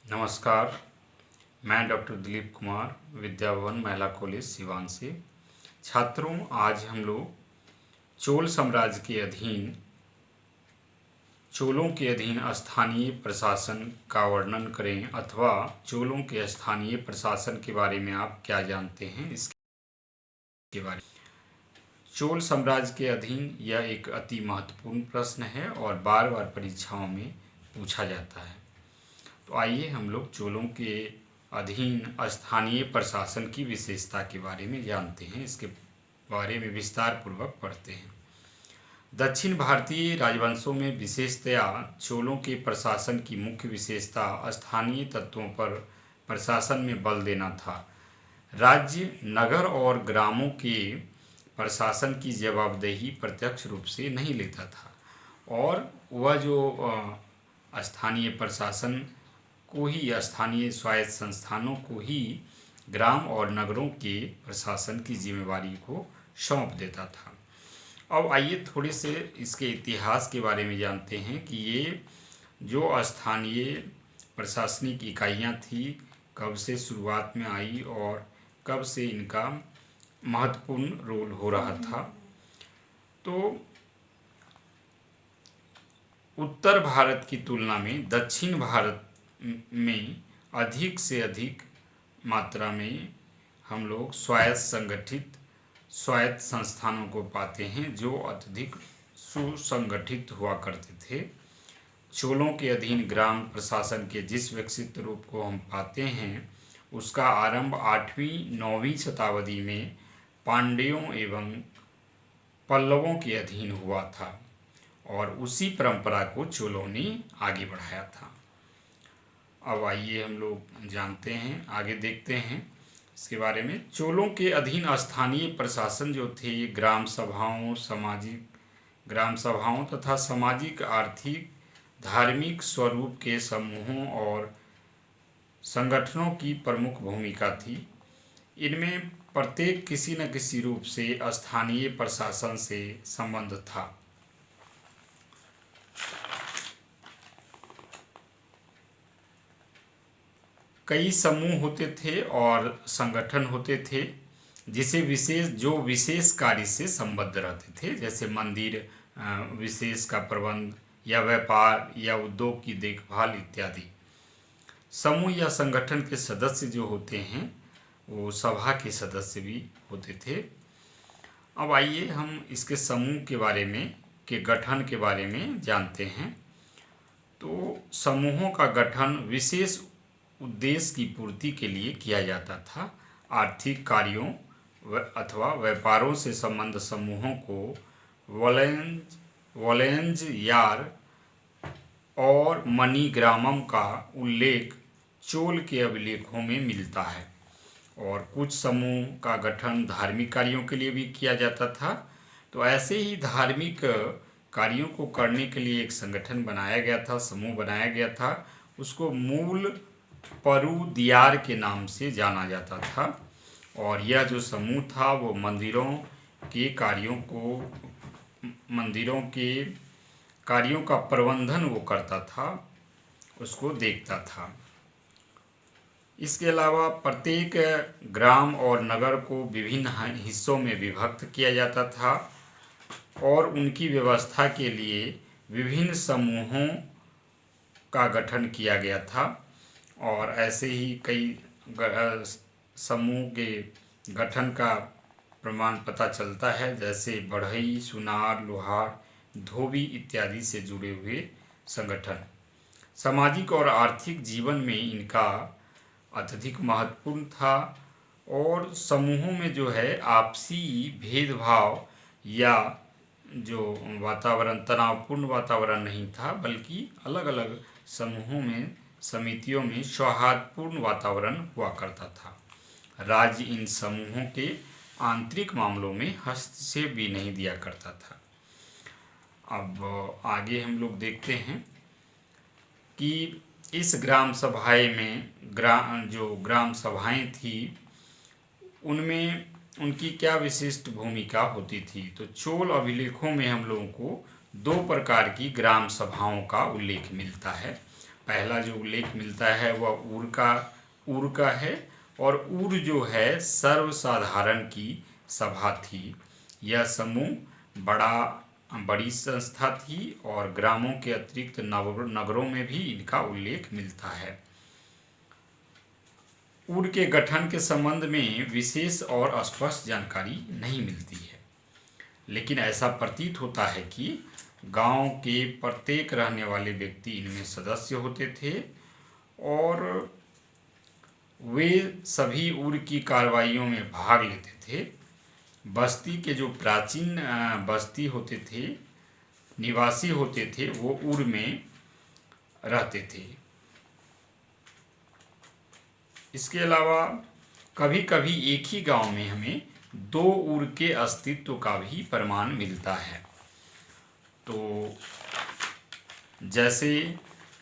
नमस्कार। मैं डॉक्टर दिलीप कुमार, विद्या भवन महिला कॉलेज सिवान से। छात्रों, आज हम लोग चोल साम्राज्य के अधीन चोलों के अधीन स्थानीय प्रशासन का वर्णन करें अथवा चोलों के स्थानीय प्रशासन के बारे में आप क्या जानते हैं इसके बारे में। चोल साम्राज्य के अधीन यह एक अति महत्वपूर्ण प्रश्न है और बार बार परीक्षाओं में पूछा जाता है। तो आइए हम लोग चोलों के अधीन स्थानीय प्रशासन की विशेषता के बारे में जानते हैं, इसके बारे में विस्तार पूर्वक पढ़ते हैं। दक्षिण भारतीय राजवंशों में विशेषतया चोलों के प्रशासन की मुख्य विशेषता स्थानीय तत्वों पर प्रशासन में बल देना था। राज्य, नगर और ग्रामों के प्रशासन की जवाबदेही प्रत्यक्ष रूप से नहीं लेता था और वह जो स्थानीय प्रशासन को ही, स्थानीय स्वायत्त संस्थानों को ही ग्राम और नगरों के प्रशासन की जिम्मेवारी को सौंप देता था। अब आइए थोड़े से इसके इतिहास के बारे में जानते हैं कि ये जो स्थानीय प्रशासनिक इकाइयाँ थी कब से शुरुआत में आई और कब से इनका महत्वपूर्ण रोल हो रहा था। तो उत्तर भारत की तुलना में दक्षिण भारत में अधिक से अधिक मात्रा में हम लोग स्वायत्त संस्थानों को पाते हैं जो अत्यधिक सुसंगठित हुआ करते थे। चोलों के अधीन ग्राम प्रशासन के जिस विकसित रूप को हम पाते हैं उसका आरंभ 8वीं-9वीं शताब्दी में पांड्यों एवं पल्लवों के अधीन हुआ था और उसी परंपरा को चोलों ने आगे बढ़ाया था। अब आइए हम लोग जानते हैं, आगे देखते हैं इसके बारे में। चोलों के अधीन स्थानीय प्रशासन जो थे ग्राम सभाओं तथा सामाजिक, आर्थिक, धार्मिक स्वरूप के समूहों और संगठनों की प्रमुख भूमिका थी। इनमें प्रत्येक किसी न किसी रूप से स्थानीय प्रशासन से संबंध था। कई समूह होते थे और संगठन होते थे जिसे विशेष कार्य से संबद्ध रहते थे, जैसे मंदिर विशेष का प्रबंध या व्यापार या उद्योग की देखभाल इत्यादि। समूह या संगठन के सदस्य जो होते हैं वो सभा के सदस्य भी होते थे। अब आइए हम इसके समूह के बारे में, के गठन के बारे में जानते हैं। तो समूहों का गठन विशेष उद्देश्य की पूर्ति के लिए किया जाता था। आर्थिक कार्यों अथवा व्यापारों से संबंध समूहों को वॉलेंज यार और मणिग्रामम का उल्लेख चोल के अभिलेखों में मिलता है। और कुछ समूह का गठन धार्मिक कार्यों के लिए भी किया जाता था। तो ऐसे ही धार्मिक कार्यों को करने के लिए एक संगठन बनाया गया था, समूह बनाया गया था। उसको मूल परुदियार के नाम से जाना जाता था और यह जो समूह था वो मंदिरों के कार्यों का प्रबंधन वो करता था, उसको देखता था। इसके अलावा प्रत्येक ग्राम और नगर को विभिन्न हिस्सों में विभक्त किया जाता था और उनकी व्यवस्था के लिए विभिन्न समूहों का गठन किया गया था। और ऐसे ही कई समूह के गठन का प्रमाण पता चलता है, जैसे बढ़ई, सुनार, लोहार, धोबी इत्यादि से जुड़े हुए संगठन। सामाजिक और आर्थिक जीवन में इनका अत्यधिक महत्वपूर्ण था और समूहों में जो है आपसी भेदभाव या जो वातावरण, तनावपूर्ण वातावरण नहीं था, बल्कि अलग अलग समूहों में, समितियों में सौहार्दपूर्ण वातावरण हुआ करता था। राज्य इन समूहों के आंतरिक मामलों में हस्तक्षेप भी नहीं दिया करता था। अब आगे हम लोग देखते हैं कि इस ग्राम सभाएं में जो ग्राम सभाएं थी उनमें उनकी क्या विशिष्ट भूमिका होती थी। तो चोल अभिलेखों में हम लोगों को 2 प्रकार की ग्राम सभाओं का उल्लेख मिलता है। पहला जो उल्लेख मिलता है वह ऊर का है। और ऊर जो है सर्वसाधारण की सभा थी। यह समूह बड़ी संस्था थी और ग्रामों के अतिरिक्त नगरों में भी इनका उल्लेख मिलता है। ऊर के गठन के संबंध में विशेष और स्पष्ट जानकारी नहीं मिलती है, लेकिन ऐसा प्रतीत होता है कि गांव के प्रत्येक रहने वाले व्यक्ति इनमें सदस्य होते थे और वे सभी ऊर की कार्रवाइयों में भाग लेते थे। बस्ती के जो प्राचीन बस्ती होते थे, निवासी होते थे, वो ऊर में रहते थे। इसके अलावा कभी कभी एक ही गांव में हमें दो ऊर के अस्तित्व का भी प्रमाण मिलता है। तो जैसे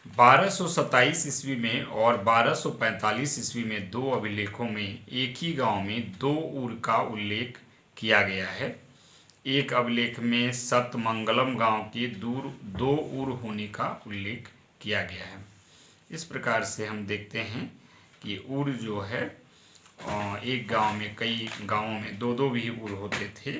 1227 ईस्वी में और 1245 ईस्वी में दो अभिलेखों में एक ही गांव में दो ऊर का उल्लेख किया गया है। एक अभिलेख में सतमंगलम गांव के दूर दो ऊर होने का उल्लेख किया गया है। इस प्रकार से हम देखते हैं कि ऊर जो है एक गांव में, कई गांवों में दो दो भी ऊर होते थे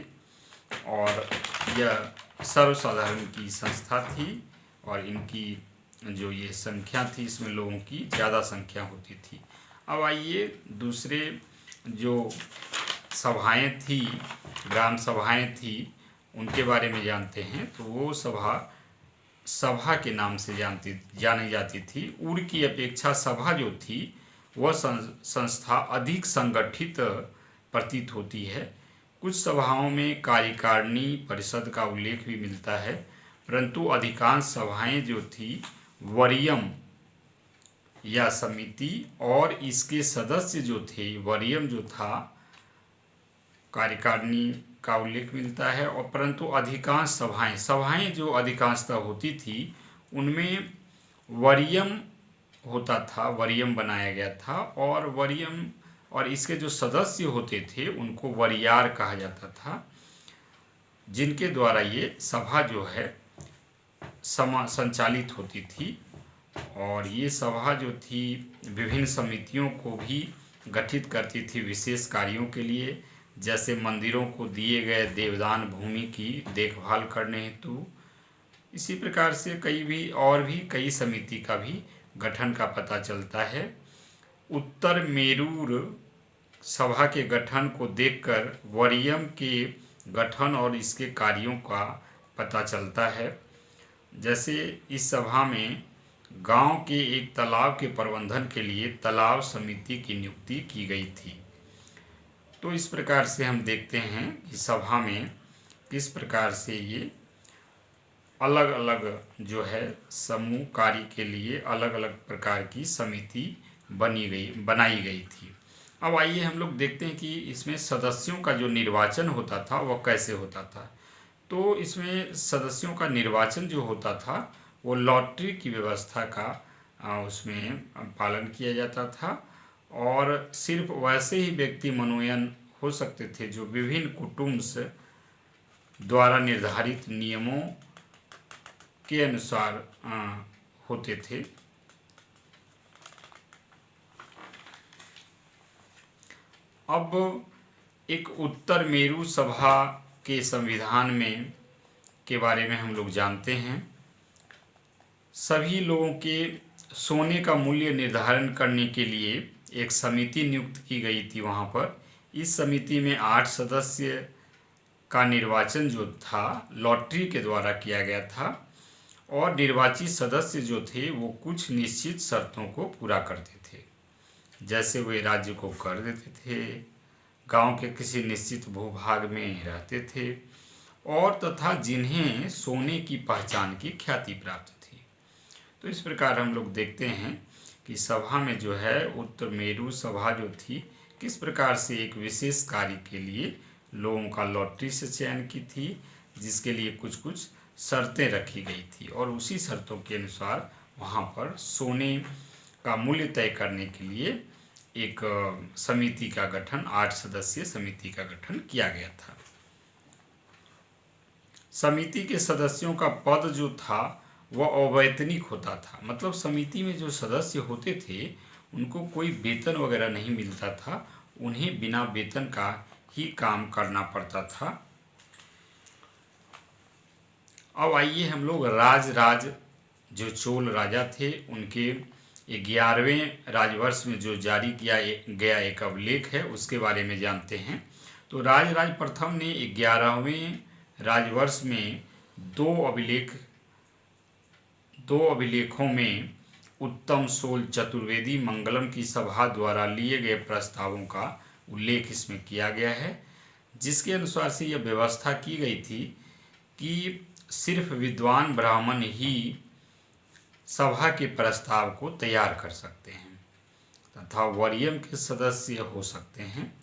और यह सर्वसाधारण की संस्था थी और इनकी जो ये संख्या थी, इसमें लोगों की ज़्यादा संख्या होती थी। अब आइए दूसरे जो सभाएं थी, ग्राम सभाएं थी, उनके बारे में जानते हैं। तो वो सभा के नाम से जानी जाती थी। ऊर की अपेक्षा सभा जो थी वह संस्था अधिक संगठित प्रतीत होती है। कुछ सभाओं में कार्यकारिणी परिषद का उल्लेख भी मिलता है, परंतु अधिकांश सभाएं जो थी वरीयम या समिति और इसके सदस्य जो थे, वरीयम जो था, कार्यकारिणी का उल्लेख मिलता है। और परंतु अधिकांश सभाएं जो अधिकांशतः होती थी उनमें वरीयम होता था, वरीयम बनाया गया था। और वरीयम और इसके जो सदस्य होते थे उनको वरियार कहा जाता था, जिनके द्वारा ये सभा जो है संचालित होती थी। और ये सभा जो थी विभिन्न समितियों को भी गठित करती थी विशेष कार्यों के लिए, जैसे मंदिरों को दिए गए देवदान भूमि की देखभाल करने हेतु। इसी प्रकार से कई समिति का भी गठन का पता चलता है। उत्तर मेरूर सभा के गठन को देखकर वरीयम के गठन और इसके कार्यों का पता चलता है। जैसे इस सभा में गांव के एक तालाब के प्रबंधन के लिए तालाब समिति की नियुक्ति की गई थी। तो इस प्रकार से हम देखते हैं कि सभा में किस प्रकार से ये अलग अलग जो है समूह कार्य के लिए अलग अलग प्रकार की समिति बनाई गई थी। अब आइए हम लोग देखते हैं कि इसमें सदस्यों का जो निर्वाचन होता था वह कैसे होता था। तो इसमें सदस्यों का निर्वाचन जो होता था वो लॉटरी की व्यवस्था का उसमें पालन किया जाता था और सिर्फ वैसे ही व्यक्ति मनोनयन हो सकते थे जो विभिन्न कुटुंब से द्वारा निर्धारित नियमों के अनुसार होते थे। अब एक उत्तर मेरू सभा के संविधान में के बारे में हम लोग जानते हैं। सभी लोगों के सोने का मूल्य निर्धारण करने के लिए एक समिति नियुक्त की गई थी वहाँ पर। इस समिति में 8 सदस्य का निर्वाचन जो था लॉटरी के द्वारा किया गया था और निर्वाचित सदस्य जो थे वो कुछ निश्चित शर्तों को पूरा करते थे, जैसे वे राज्य को कर देते थे, गांव के किसी निश्चित भूभाग में रहते थे और तथा जिन्हें सोने की पहचान की ख्याति प्राप्त थी। तो इस प्रकार हम लोग देखते हैं कि सभा में जो है उत्तर मेरू सभा जो थी किस प्रकार से एक विशेष कार्य के लिए लोगों का लॉटरी से चयन की थी, जिसके लिए कुछ कुछ शर्तें रखी गई थी और उसी शर्तों के अनुसार वहाँ पर सोने का मूल्य तय करने के लिए एक समिति का गठन, 8 सदस्यीय समिति का गठन किया गया था। समिति के सदस्यों का पद जो था वह अवैतनिक होता था। मतलब समिति में जो सदस्य होते थे उनको कोई वेतन वगैरह नहीं मिलता था, उन्हें बिना वेतन का ही काम करना पड़ता था। अब आइए हम लोग राज जो चोल राजा थे उनके 11वें राजवर्ष में जो जारी किया गया एक अभिलेख है उसके बारे में जानते हैं। तो राज प्रथम ने 11वें राजवर्ष में दो अभिलेखों में उत्तम सोल चतुर्वेदी मंगलम की सभा द्वारा लिए गए प्रस्तावों का उल्लेख इसमें किया गया है, जिसके अनुसार से यह व्यवस्था की गई थी कि सिर्फ विद्वान ब्राह्मण ही सभा के प्रस्ताव को तैयार कर सकते हैं तथा वरीयम के सदस्य हो सकते हैं।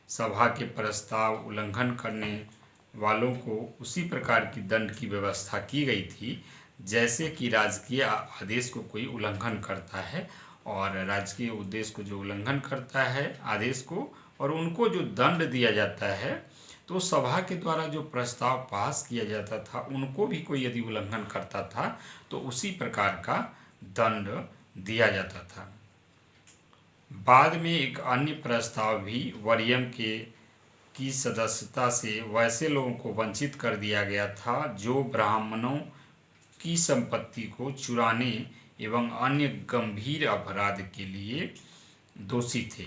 सभा के प्रस्ताव उल्लंघन करने वालों को उसी प्रकार की दंड की व्यवस्था की गई थी जैसे कि राजकीय आदेश को कोई उल्लंघन करता है, और राजकीय उद्देश्य को जो उल्लंघन करता है आदेश को, और उनको जो दंड दिया जाता है, तो सभा के द्वारा जो प्रस्ताव पास किया जाता था उनको भी कोई यदि उल्लंघन करता था तो उसी प्रकार का दंड दिया जाता था। बाद में एक अन्य प्रस्ताव भी वरीयम की सदस्यता से वैसे लोगों को वंचित कर दिया गया था जो ब्राह्मणों की संपत्ति को चुराने एवं अन्य गंभीर अपराध के लिए दोषी थे।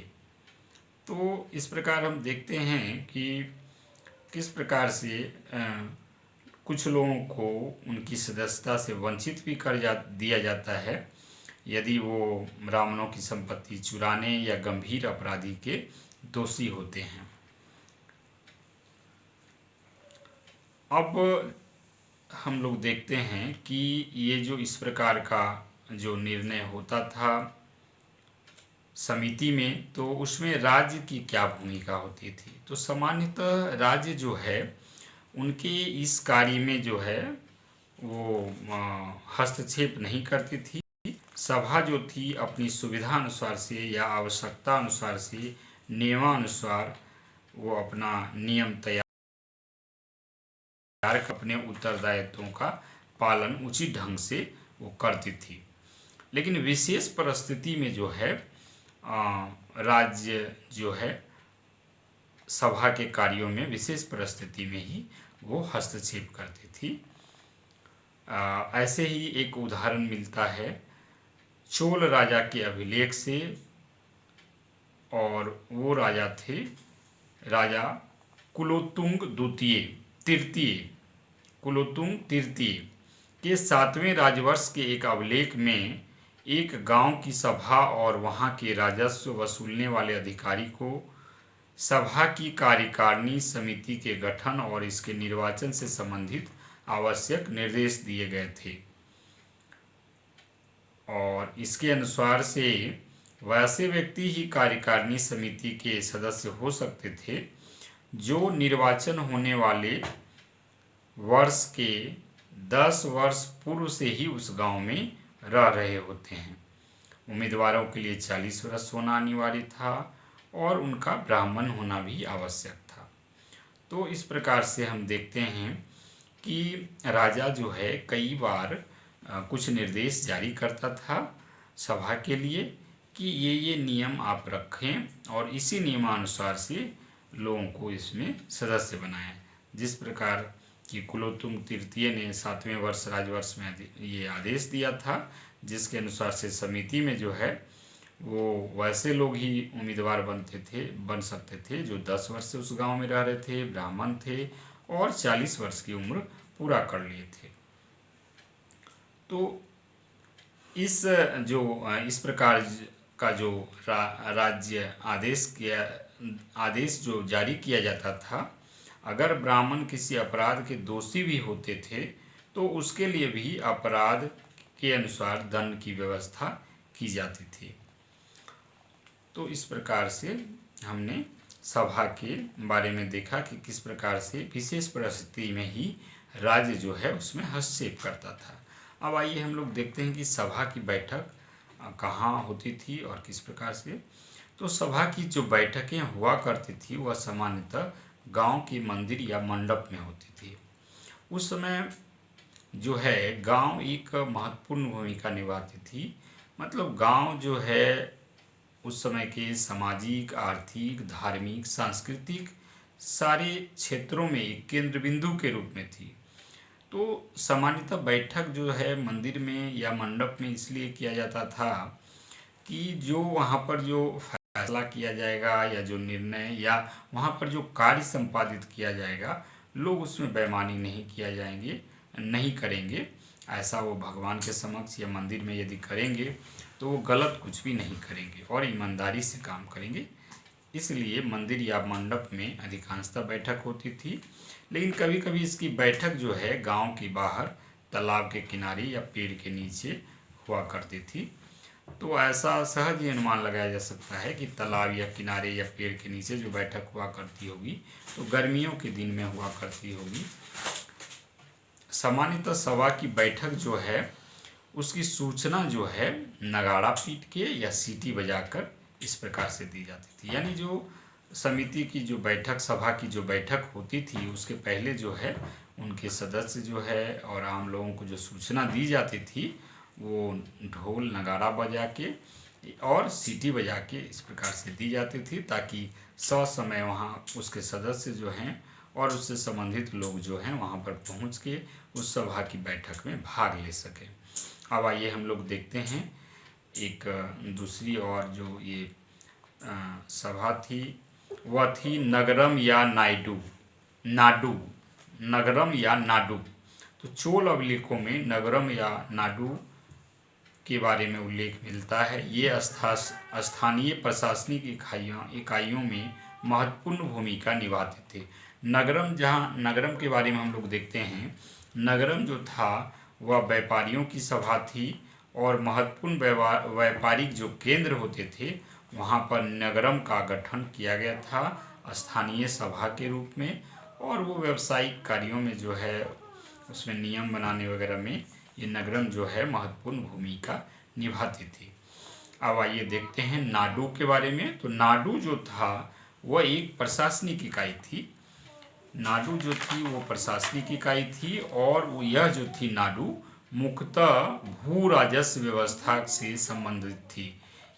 तो इस प्रकार हम देखते हैं कि किस प्रकार से कुछ लोगों को उनकी सदस्यता से वंचित भी दिया जाता है यदि वो ब्राह्मणों की संपत्ति चुराने या गंभीर अपराधी के दोषी होते हैं। अब हम लोग देखते हैं कि ये जो इस प्रकार का जो निर्णय होता था समिति में, तो उसमें राज्य की क्या भूमिका होती थी। तो सामान्यतः राज्य जो है उनके इस कार्य में जो है वो हस्तक्षेप नहीं करती थी। सभा जो थी अपनी सुविधा अनुसार से या आवश्यकता अनुसार से नियमानुसार वो अपना नियम तैयार अपने उत्तरदायित्वों का पालन उचित ढंग से वो करती थी। लेकिन विशेष परिस्थिति में जो है राज्य जो है सभा के कार्यों में विशेष परिस्थिति में ही वो हस्तक्षेप करती थी। ऐसे ही एक उदाहरण मिलता है चोल राजा के अभिलेख से, और वो राजा थे राजा कुलोत्तुंग तृतीय के 7वें राजवर्ष के एक अभिलेख में एक गांव की सभा और वहां के राजस्व वसूलने वाले अधिकारी को सभा की कार्यकारिणी समिति के गठन और इसके निर्वाचन से संबंधित आवश्यक निर्देश दिए गए थे, और इसके अनुसार से वैसे व्यक्ति ही कार्यकारिणी समिति के सदस्य हो सकते थे जो निर्वाचन होने वाले वर्ष के 10 वर्ष पूर्व से ही उस गांव में रह रहे होते हैं। उम्मीदवारों के लिए 40 वर्ष होना अनिवार्य था और उनका ब्राह्मण होना भी आवश्यक था। तो इस प्रकार से हम देखते हैं कि राजा जो है कई बार कुछ निर्देश जारी करता था सभा के लिए कि ये नियम आप रखें और इसी नियमानुसार से लोगों को इसमें सदस्य बनाएं। जिस प्रकार कि कुलोत्तुंग तृतीय ने 7वें वर्ष राजवर्ष में ये आदेश दिया था जिसके अनुसार से समिति में जो है वो वैसे लोग ही उम्मीदवार बन सकते थे जो 10 वर्ष से उस गांव में रह रहे थे, ब्राह्मण थे और 40 वर्ष की उम्र पूरा कर लिए थे। तो इस प्रकार का जो राज्य आदेश जो जारी किया जाता था, अगर ब्राह्मण किसी अपराध के दोषी भी होते थे तो उसके लिए भी अपराध के अनुसार दंड की व्यवस्था की जाती थी। तो इस प्रकार से हमने सभा के बारे में देखा कि किस प्रकार से विशेष परिस्थिति में ही राज्य जो है उसमें हस्तक्षेप करता था। अब आइए हम लोग देखते हैं कि सभा की बैठक कहाँ होती थी और किस प्रकार से। तो सभा की जो बैठकें हुआ करती थी वह सामान्यतः गांव के मंदिर या मंडप में होती थी। उस समय जो है गांव एक महत्वपूर्ण भूमिका निभाती थी। मतलब गांव जो है उस समय के सामाजिक, आर्थिक, धार्मिक, सांस्कृतिक सारे क्षेत्रों में एक केंद्र बिंदु के रूप में थी। तो सामान्यतः बैठक जो है मंदिर में या मंडप में इसलिए किया जाता था कि जो वहाँ पर जो फैसला किया जाएगा या जो निर्णय या वहाँ पर जो कार्य संपादित किया जाएगा, लोग उसमें बेईमानी नहीं किया जाएंगे, नहीं करेंगे। ऐसा वो भगवान के समक्ष या मंदिर में यदि करेंगे तो वो गलत कुछ भी नहीं करेंगे और ईमानदारी से काम करेंगे। इसलिए मंदिर या मंडप में अधिकांशतः बैठक होती थी। लेकिन कभी कभी इसकी बैठक जो है गांव के बाहर तालाब के किनारे या पेड़ के नीचे हुआ करती थी। तो ऐसा सहज ही अनुमान लगाया जा सकता है कि तालाब या किनारे या पेड़ के नीचे जो बैठक हुआ करती होगी तो गर्मियों के दिन में हुआ करती होगी। सामान्यतः सभा की बैठक जो है उसकी सूचना जो है नगाड़ा पीट के या सीटी बजाकर इस प्रकार से दी जाती थी। यानी जो समिति की जो बैठक, सभा की जो बैठक होती थी, उसके पहले जो है उनके सदस्य जो है और आम लोगों को जो सूचना दी जाती थी वो ढोल नगाड़ा बजा के और सीटी बजा के इस प्रकार से दी जाती थी, ताकि ससमय वहाँ उसके सदस्य जो हैं और उससे संबंधित लोग जो हैं वहाँ पर पहुँच के उस सभा की बैठक में भाग ले सकें। अब आइए हम लोग देखते हैं एक दूसरी और जो ये सभा थी वह थी नगरम या नायडू, नाडू, नगरम या नाडू। तो चोल अभिलेखों में नगरम या नाडू के बारे में उल्लेख मिलता है। ये स्थानीय प्रशासनिक इकाइयों में महत्वपूर्ण भूमिका निभाते थे। नगरम, जहाँ नगरम के बारे में हम लोग देखते हैं, नगरम जो था वह व्यापारियों की सभा थी और महत्वपूर्ण व्यापारिक जो केंद्र होते थे वहाँ पर नगरम का गठन किया गया था स्थानीय सभा के रूप में, और वो व्यावसायिक कार्यों में जो है उसमें नियम बनाने वगैरह में ये नगरम जो है महत्वपूर्ण भूमिका निभाती थी। अब आइए देखते हैं नाडू के बारे में। तो नाडू जो था वह एक प्रशासनिक इकाई थी। नाडू जो थी वो प्रशासनिक इकाई थी और यह जो थी नाडू मुख्यतः भू राजस्व व्यवस्था से संबंधित थी।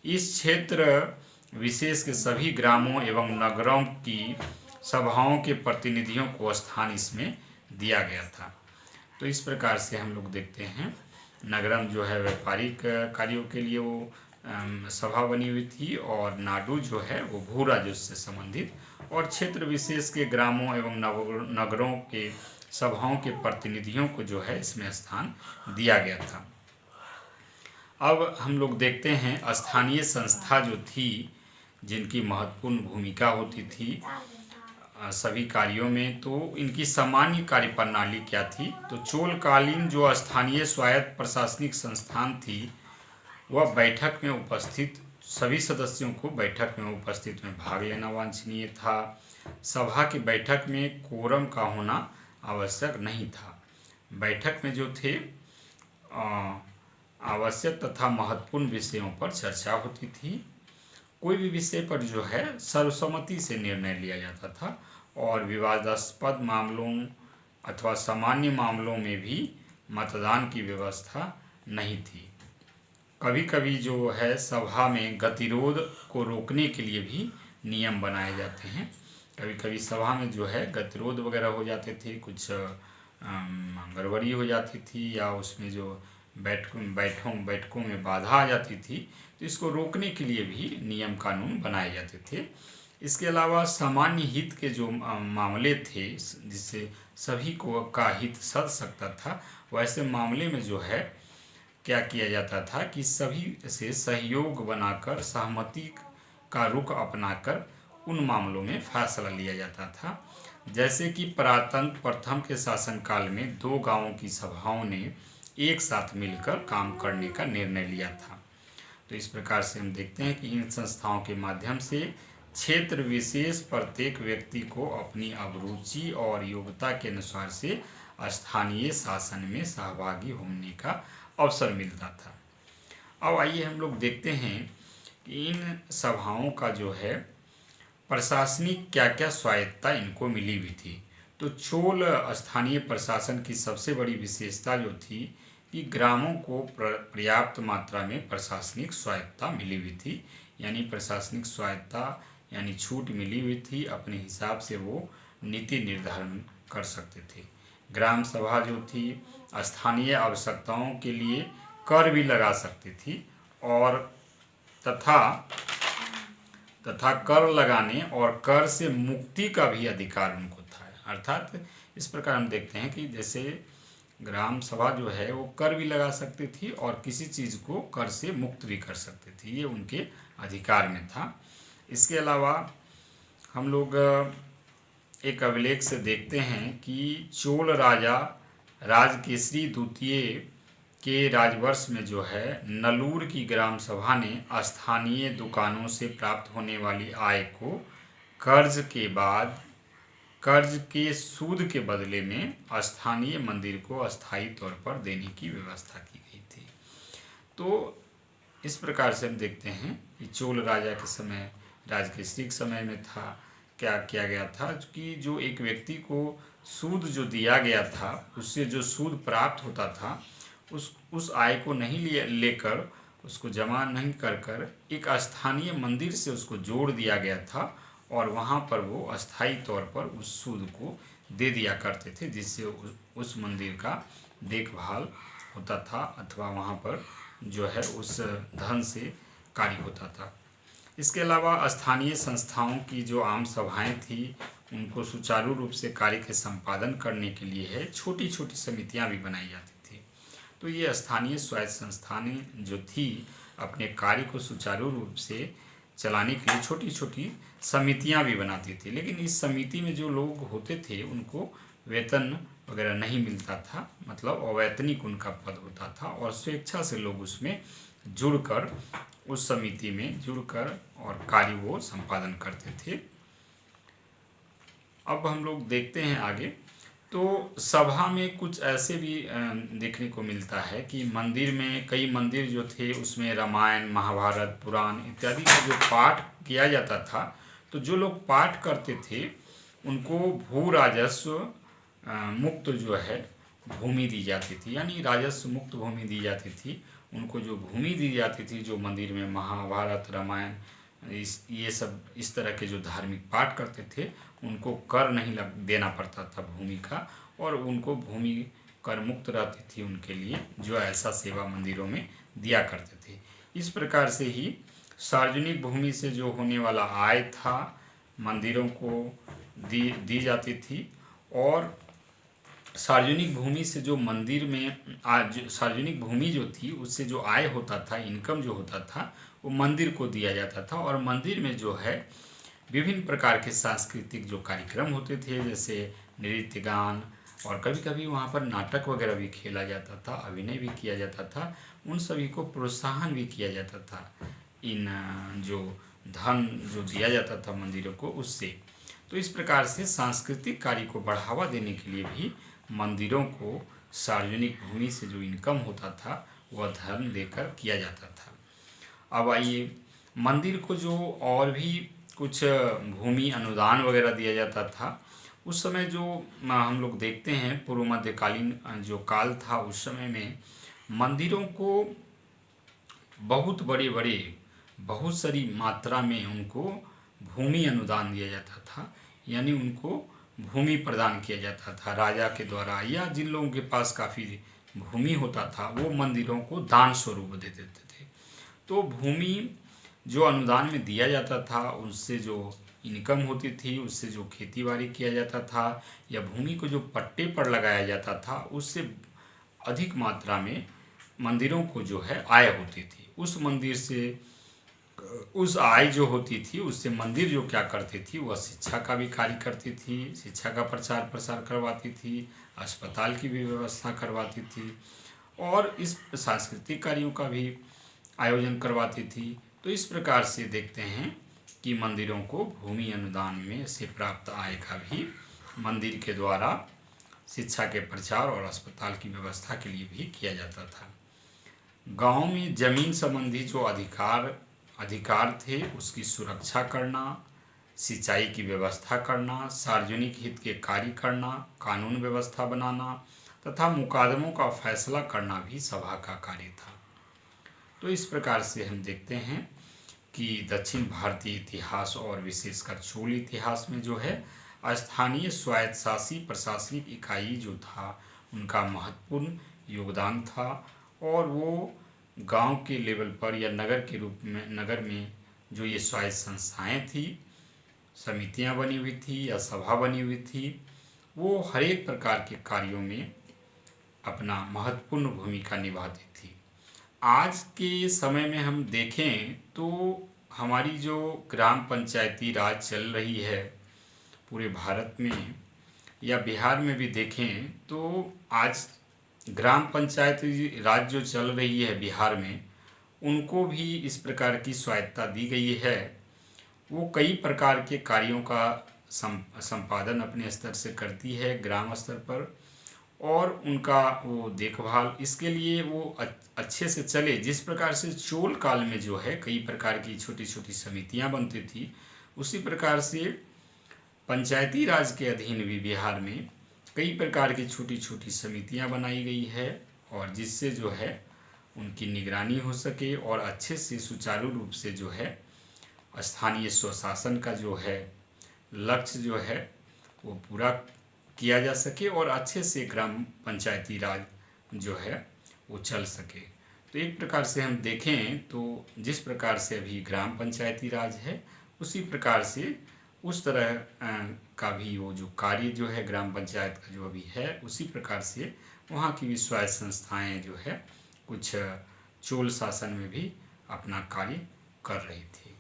इस क्षेत्र विशेष के सभी ग्रामों एवं नगरों की सभाओं के प्रतिनिधियों को स्थान इसमें दिया गया था। तो इस प्रकार से हम लोग देखते हैं नगरम जो है व्यापारिक कार्यों के लिए वो सभा बनी हुई थी और नाडू जो है वो भू राजस्व से संबंधित और क्षेत्र विशेष के ग्रामों एवं नगरों के सभाओं के प्रतिनिधियों को जो है इसमें स्थान दिया गया था। अब हम लोग देखते हैं स्थानीय संस्था जो थी जिनकी महत्वपूर्ण भूमिका होती थी सभी कार्यों में, तो इनकी सामान्य कार्यप्रणाली क्या थी। तो चोलकालीन जो स्थानीय स्वायत्त प्रशासनिक संस्थान थी वह बैठक में उपस्थित सभी सदस्यों को बैठक में उपस्थित में भाग लेना वांछनीय था। सभा की बैठक में कोरम का होना आवश्यक नहीं था। बैठक में जो थे आवश्यक तथा महत्वपूर्ण विषयों पर चर्चा होती थी। कोई भी विषय पर जो है सर्वसम्मति से निर्णय लिया जाता था और विवादास्पद मामलों अथवा सामान्य मामलों में भी मतदान की व्यवस्था नहीं थी। कभी कभी जो है सभा में गतिरोध को रोकने के लिए भी नियम बनाए जाते हैं। कभी कभी सभा में जो है गतिरोध वगैरह हो जाते थे, कुछ गड़बड़ी हो जाती थी या उसमें जो बैठकों में बाधा आ जाती थी, तो इसको रोकने के लिए भी नियम कानून बनाए जाते थे। इसके अलावा सामान्य हित के जो मामले थे जिससे सभी को का हित सध सकता था, वैसे मामले में जो है क्या किया जाता था कि सभी से सहयोग बनाकर सहमति का रुख अपनाकर उन मामलों में फैसला लिया जाता था। जैसे कि प्रथम के शासनकाल में 2 गांवों की सभाओं ने एक साथ मिलकर काम करने का निर्णय लिया था। तो इस प्रकार से हम देखते हैं कि इन संस्थाओं के माध्यम से क्षेत्र विशेष प्रत्येक व्यक्ति को अपनी अभिरुचि और योग्यता के अनुसार से स्थानीय शासन में सहभागी होने का अवसर मिलता था। अब आइए हम लोग देखते हैं कि इन सभाओं का जो है प्रशासनिक क्या क्या स्वायत्तता इनको मिली हुई थी। तो चोल स्थानीय प्रशासन की सबसे बड़ी विशेषता जो थी कि ग्रामों को पर्याप्त मात्रा में प्रशासनिक स्वायत्तता मिली हुई थी, यानी प्रशासनिक स्वायत्तता यानी छूट मिली हुई थी, अपने हिसाब से वो नीति निर्धारण कर सकते थे। ग्राम सभा जो थी स्थानीय आवश्यकताओं के लिए कर भी लगा सकती थी और तथा कर लगाने और कर से मुक्ति का भी अधिकार उनको था। अर्थात इस प्रकार हम देखते हैं कि जैसे ग्राम सभा जो है वो कर भी लगा सकती थी और किसी चीज़ को कर से मुक्त भी कर सकती थी, ये उनके अधिकार में था। इसके अलावा हम लोग एक अभिलेख से देखते हैं कि चोल राजा राजकेसरी द्वितीय के राजवर्ष में जो है नलूर की ग्राम सभा ने स्थानीय दुकानों से प्राप्त होने वाली आय को कर्ज के सूद के बदले में स्थानीय मंदिर को अस्थायी तौर पर देने की व्यवस्था की गई थी। तो इस प्रकार से हम देखते हैं कि चोल राजा के समय, राजकेसरी के समय में था, क्या किया गया था कि जो एक व्यक्ति को सूद जो दिया गया था उससे जो सूद प्राप्त होता था उस आय को नहीं लेकर उसको जमा नहीं कर एक स्थानीय मंदिर से उसको जोड़ दिया गया था और वहाँ पर वो अस्थायी तौर पर उस सूद को दे दिया करते थे, जिससे उस मंदिर का देखभाल होता था अथवा वहाँ पर जो है उस धन से कार्य होता था। इसके अलावा स्थानीय संस्थाओं की जो आम सभाएं थी उनको सुचारू रूप से कार्य के संपादन करने के लिए है छोटी छोटी समितियां भी बनाई जाती थी। तो ये स्थानीय स्वायत्त संस्थानें जो थी अपने कार्य को सुचारू रूप से चलाने के लिए छोटी छोटी समितियां भी बनाती थी, लेकिन इस समिति में जो लोग होते थे उनको वेतन वगैरह नहीं मिलता था, मतलब अवैतनिक उनका पद होता था और स्वेच्छा से लोग उसमें जुड़कर उस समिति में जुड़कर और कार्य वो संपादन करते थे। अब हम लोग देखते हैं आगे, तो सभा में कुछ ऐसे भी देखने को मिलता है कि मंदिर में कई मंदिर जो थे उसमें रामायण, महाभारत, पुराण इत्यादि का जो पाठ किया जाता था, तो जो लोग पाठ करते थे उनको भू राजस्व मुक्त जो है भूमि दी जाती थी, यानी राजस्व मुक्त भूमि दी जाती थी। उनको जो भूमि दी जाती थी, जो मंदिर में महाभारत, रामायण ये सब इस तरह के जो धार्मिक पाठ करते थे उनको कर नहीं देना पड़ता था भूमि का, और उनको भूमि कर मुक्त रहती थी उनके लिए, जो ऐसा सेवा मंदिरों में दिया करते थे। इस प्रकार से ही सार्वजनिक भूमि से जो होने वाला आय था मंदिरों को दी जाती थी, और सार्वजनिक भूमि से जो मंदिर में सार्वजनिक भूमि जो थी उससे जो आय होता था, इनकम जो होता था, वो मंदिर को दिया जाता था। और मंदिर में जो है विभिन्न प्रकार के सांस्कृतिक जो कार्यक्रम होते थे, जैसे नृत्य, गान, और कभी कभी वहाँ पर नाटक वगैरह भी खेला जाता था, अभिनय भी किया जाता था, उन सभी को प्रोत्साहन भी किया जाता था इन जो धन जो दिया जाता था मंदिरों को उससे। तो इस प्रकार से सांस्कृतिक कार्य को बढ़ावा देने के लिए भी मंदिरों को सार्वजनिक भूमि से जो इनकम होता था वह धन देकर किया जाता था। अब आइए, मंदिर को जो और भी कुछ भूमि अनुदान वगैरह दिया जाता था, उस समय जो हम लोग देखते हैं पूर्व मध्यकालीन जो काल था, उस समय में मंदिरों को बहुत बहुत सारी मात्रा में उनको भूमि अनुदान दिया जाता था, यानी उनको भूमि प्रदान किया जाता था राजा के द्वारा, या जिन लोगों के पास काफ़ी भूमि होता था वो मंदिरों को दान स्वरूप दे देते थे। तो भूमि जो अनुदान में दिया जाता था उससे जो इनकम होती थी, उससे जो खेती बाड़ी किया जाता था, या भूमि को जो पट्टे पर लगाया जाता था, उससे अधिक मात्रा में मंदिरों को जो है आय होती थी। उस मंदिर से उस आय जो होती थी उससे मंदिर जो क्या करती थी, वह शिक्षा का भी कार्य करती थी, शिक्षा का प्रचार प्रसार करवाती थी, अस्पताल की भी व्यवस्था करवाती थी, और इस सांस्कृतिक कार्यों का भी आयोजन करवाती थी। तो इस प्रकार से देखते हैं कि मंदिरों को भूमि अनुदान में से प्राप्त आय का भी मंदिर के द्वारा शिक्षा के प्रचार और अस्पताल की व्यवस्था के लिए भी किया जाता था। गांव में जमीन संबंधी जो अधिकार थे उसकी सुरक्षा करना, सिंचाई की व्यवस्था करना, सार्वजनिक हित के कार्य करना, कानून व्यवस्था बनाना तथा मुकदमों का फैसला करना भी सभा का कार्य था। तो इस प्रकार से हम देखते हैं कि दक्षिण भारतीय इतिहास और विशेषकर चोल इतिहास में जो है स्थानीय स्वायत्तशासी प्रशासनिक इकाई जो था उनका महत्वपूर्ण योगदान था। और वो गांव के लेवल पर या नगर में जो ये स्वायत्त संस्थाएं थी, समितियां बनी हुई थी या सभा बनी हुई थी, वो हर एक प्रकार के कार्यों में अपना महत्वपूर्ण भूमिका निभाती थी। आज के समय में हम देखें तो हमारी जो ग्राम पंचायती राज चल रही है पूरे भारत में या बिहार में भी देखें तो आज ग्राम पंचायती राज जो चल रही है बिहार में, उनको भी इस प्रकार की स्वायत्तता दी गई है। वो कई प्रकार के कार्यों का संपादन अपने स्तर से करती है ग्राम स्तर पर, और उनका वो देखभाल इसके लिए वो अच्छे से चले। जिस प्रकार से चोल काल में जो है कई प्रकार की छोटी छोटी समितियां बनती थी, उसी प्रकार से पंचायती राज के अधीन भी बिहार में कई प्रकार की छोटी छोटी समितियां बनाई गई है, और जिससे जो है उनकी निगरानी हो सके और अच्छे से सुचारू रूप से जो है स्थानीय स्वशासन का जो है लक्ष्य जो है वो पूरा किया जा सके और अच्छे से ग्राम पंचायती राज जो है वो चल सके। तो एक प्रकार से हम देखें तो जिस प्रकार से अभी ग्राम पंचायती राज है, उसी प्रकार से उस तरह का भी वो जो कार्य जो है ग्राम पंचायत का जो अभी है, उसी प्रकार से वहाँ की भी स्वायत्त संस्थाएं जो है कुछ चोल शासन में भी अपना कार्य कर रही थी।